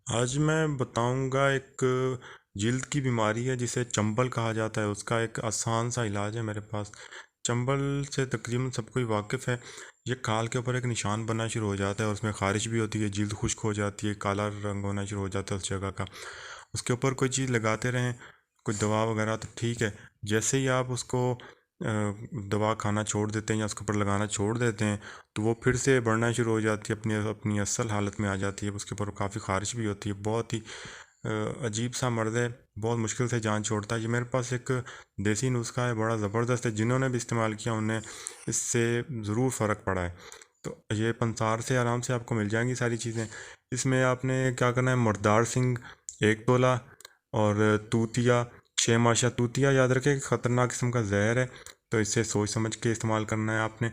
आज मैं बताऊंगा एक जिल्द की बीमारी है जिसे चंबल कहा जाता है। उसका एक आसान सा इलाज है मेरे पास। चंबल से तकरीबन सब कोई वाकिफ़ है। ये खाल के ऊपर एक निशान बनना शुरू हो जाता है और उसमें ख़ारिश भी होती है, जिल्द खुश्क हो जाती है, काला रंग होना शुरू हो जाता है उस जगह का। उसके ऊपर कोई चीज़ लगाते रहें, कोई दवा वगैरह तो ठीक है। जैसे ही आप उसको दवा खाना छोड़ देते हैं या उसके ऊपर लगाना छोड़ देते हैं तो वो फिर से बढ़ना शुरू हो जाती है, अपनी अपनी असल हालत में आ जाती है। उसके ऊपर काफ़ी ख़ारिश भी होती है। बहुत ही अजीब सा मर्ज़ है, बहुत मुश्किल से जान छोड़ता है। ये मेरे पास एक देसी नुस्खा है, बड़ा ज़बरदस्त है। जिन्होंने भी इस्तेमाल किया उन्हें इससे ज़रूर फ़र्क पड़ा है। तो ये पंसार से आराम से आपको मिल जाएंगी सारी चीज़ें। इसमें आपने क्या करना है, मुर्दार सिंह 1 तोला और तूतिया 6 माशा। तूतिया याद रखें, ख़तरनाक किस्म का जहर है, तो इसे सोच समझ के इस्तेमाल करना है आपने।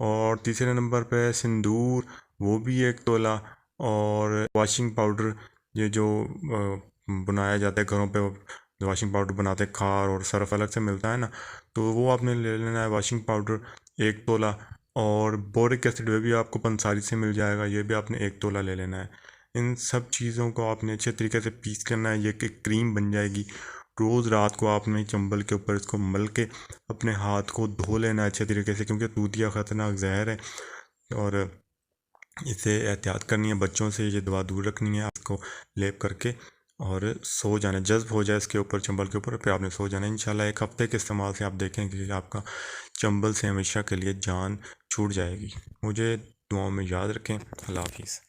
और तीसरे नंबर पे सिंदूर, वो भी 1 तोला। और वॉशिंग पाउडर, ये जो बनाया जाता है घरों पे, वॉशिंग पाउडर बनाते हैं, खार और सर्फ अलग से मिलता है ना, तो वो आपने ले लेना है वॉशिंग पाउडर 1 तोला। और बोरिक एसिड वे भी आपको पंसारी से मिल जाएगा, ये भी आपने 1 तोला ले लेना है। इन सब चीज़ों को आपने अच्छे तरीके से पीस करना है, ये कि क्रीम बन जाएगी। रोज़ रात को आपने चंबल के ऊपर इसको मल के अपने हाथ को धो लेना है अच्छे तरीके से, क्योंकि तूतिया ख़तरनाक जहर है। और इसे एहतियात करनी है, बच्चों से ये दवा दूर रखनी है आपको, लेप करके। और सो जाना, जज्ब हो जाए इसके ऊपर, चंबल के ऊपर, फिर आपने सो जाना। इंशाल्लाह 1 हफ्ते के इस्तेमाल से आप देखेंगे कि आपका चंबल से हमेशा के लिए जान छूट जाएगी। मुझे दुआओं में याद रखें। अल्लाह हाफिज़।